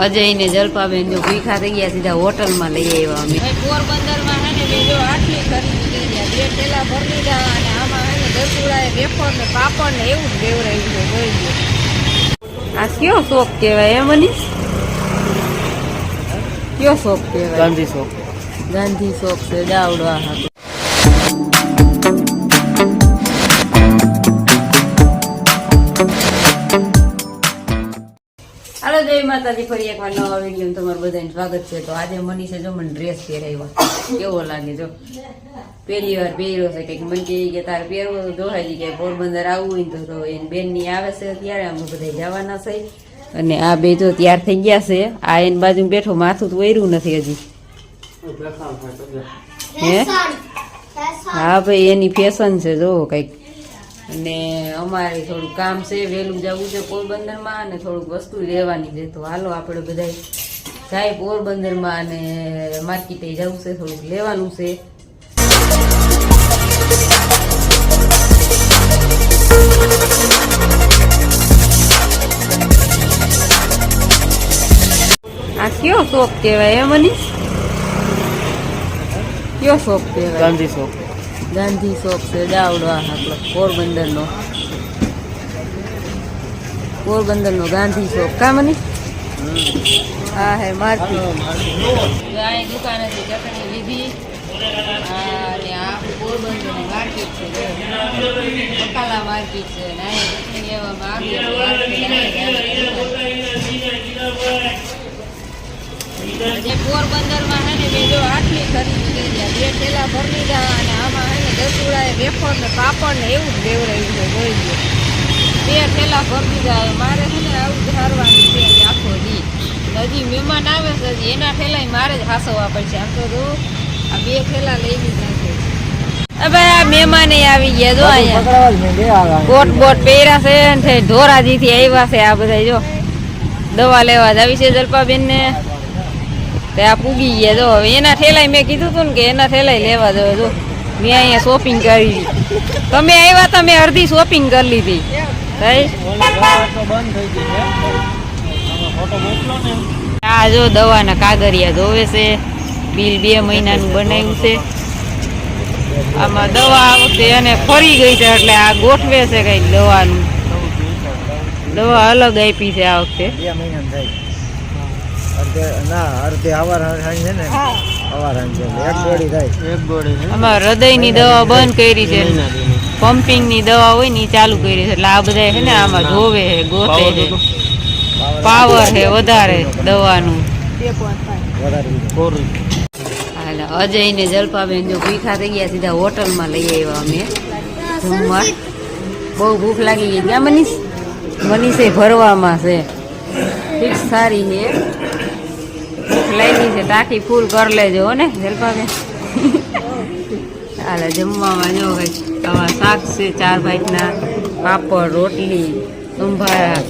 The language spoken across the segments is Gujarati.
અજય ને જલ્પાબેન જો ભીખા થઈ ગયા, સીધા હોટલ માં લઈ આવ્યા અમે. પોરબંદર માં હે ને જો આટલી ખરીદી કરી ગયા, 2 થેલા ભરી લીધા અને આમાં હે ને દસુડા વેફર ને પાપડ ને એવું જ દેવરાયું છે. જોઈ લો આ કયો શોખ કહેવાય? એ મનીષ કયો શોખ કહેવાય? ગાંધી શોખ. ગાંધી શોખ છે જાવડો. આ હા હાલો, જય માતાજી. ફરી એકવાર નવા વિડીયો તમારું બધાને સ્વાગત છે. તો આજે મનીષે જો મને ડ્રેસ પહેરાવ્યો, કેવો લાગે? જો પહેલી વાર પહેર્યો છે. કંઈક મને કે તારે પહેરવો તો જોહાજી કે પોરબંદર આવવું હોય તો એની બેન ની આવે છે ત્યારે અમે બધા જવાના છે. અને આ બે જો તૈયાર થઈ ગયા છે. આ એની બાજુ બેઠો, માથું તો વૈરું નથી હજી. હે હા ભાઈ, એની ફેશન છે જો કઈક. અને અમારે થોડું કામ છે, વહેલું જવું છે પોરબંદરમાં અને થોડુંક વસ્તુ લેવાની છે. તો હાલો આપણે બધા જાય પોરબંદરમાં અને માર્કેટે જવું છે, થોડુંક લેવાનું છે. આ કયો શોખ કહેવાય? એ મનીષ કયો શોખ કહેવાય? ગાંધી શોખ. ગાંધી શોખ છે જાવડો. આ આપણો પોરબંદરનો ગાંધી શોખ કા મનીષ? હા હે માર્કેટ. અહીં દુકાનેથી ચટણી લીધી અને આ પોરબંદરની માર્કેટ છે, બકાલા માર્કેટ છે. અને અહીં ચટણી લેવામાં આવી. પોરબંદર માં હે ને જો આટલી ખરીદી કરી ગયા, 2 થેલા ભરી લીધા અને આમાં હે ને દસુડા વેફર ને પાપડ ને એવું જ દેવરાયું છે. જોઈ લો 2 થેલા ભરી લીધા. મારે છે ને આવું જ હારવાનું છે આખો દી. હજી મહેમાન આવે છે, હજી એના થેલા મારે જ હાસવવા પડશે. આમ તો જો આ 2 થેલા લઈ લીધા છે. હવે આ મહેમાન આવી ગયા જો, અહીંયા કોટ બોટ પહેર્યા છે, ધોરાજી થી આવ્યા છે. આ બધા જો દવા લેવા જ આવી છે જલ્પાબેન ને. આ પૂગી ગયા જો. હવે એના થેલાય મેં કીધું હતું ને કે એના થેલાય લેવા દો. જો મેં અહીંયા શોપિંગ કરી. તમે આવ્યા તમે અડધી શોપિંગ કરી લીધી. આ જો દવાના કાગરિયા જોવે છે. બિલ 2 મહિનાનું બનાવ્યું છે. આમાં દવા આવશે અને ફરી ગઈ છે એટલે આ ગોઠવે છે કઈક દવાનું. દવા અલગ આપી છે આ વખતે. આમાં હૃદયની દવા બંધ કરી છે, પમ્પિંગ ની દવા હોય ને ચાલુ કરી છે. એટલે આ બધા છે ને આમાં જોવે છે, ગોતે છે. પાવર છે વધારે દવાનું. અજય ને જલ્પાબેન જો ભીખા થઈ ગયા, સીધા હોટલ માં લઈ આવ્યા અમે જમવા. બહુ ભૂખ લાગી ગઈ. ક્યાં મનીષ? મનીષે ભરવામાં છે. ફિક્સ સારી છે, ભૂખ લાગી છે. ટાંકી ફૂલ કરી લેજો ને જલ્પાબેન. હાલે જમવામાં જો કઈ આવા શાક છે, 4 ભાઈના પાપડ, રોટલી, સંભારા.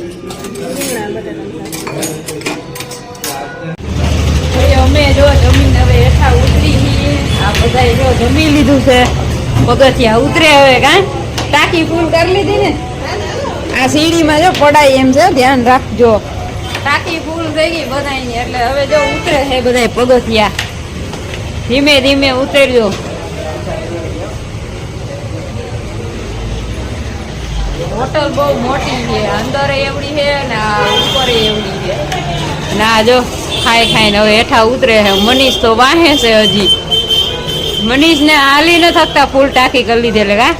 અમે જો જમીન હવે હેઠા ઉતરી. આ બધા જો જમી લીધું છે, પગથિયા ઉતરે હવે. કાંઈ ટાંકી ફૂલ કરી લીધી ને. આ સીડીમાં જો પડાય એમ છે, ધ્યાન રાખજો. ટાંકી ફૂલ થઈ ગઈ બધાની એટલે હવે જો ઉતરે છે બધા પગથિયા. ધીમે ધીમે ઉતરજો. હોટલ બહુ મોટી છે, અંદર એવડી છે ને ઉપર એવડી છે. ના જો ખાઈ ખાઈને હવે હેઠા ઉતરે છે. મનીષ તો વાહે છે હજી. મનીષ ને હાલી ન થકતા ફૂલ ટાંકી કરી લીધે. એટલે કા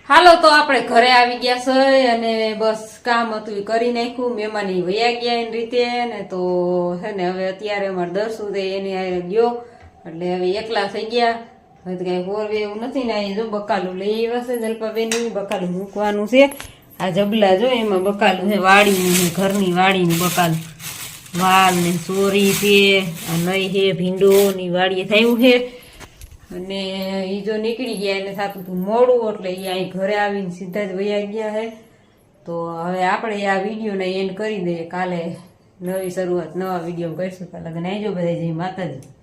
હાલો તો આપણે ઘરે આવી ગયા છે અને બસ કામ હતું એ કરી નાખ્યું. મહેમાન વયા ગયા એની રીતે ને. તો છે ને હવે અત્યારે અમારે દર્શું છે એની આ ગયો એટલે હવે એકલા થઈ ગયા. હવે તો કઈ હોરવે એવું નથી ને. અહીં જો બકાલું લઈ આવ્યા છે જલ્પાબેન. બકાલું મૂકવાનું છે. આ જબલા જો એમાં બકાલું છે, વાડીનું, ઘરની વાડીનું બકાલું. વાલ ને સોરી છે, આ નઈ છે, ભીંડો ની વાડીએ થયું છે. અને એ જો નીકળી ગયા એને થતું હતું મોડું એટલે એ અહીં ઘરે આવીને સીધા જ વયા ગયા છે. તો હવે આપણે આ વિડીયોને એન્ડ કરી દઈએ. કાલે નવી શરૂઆત નવા વિડીયો કરીશું. કાલે લગન આવજો બધા. જય માતાજી.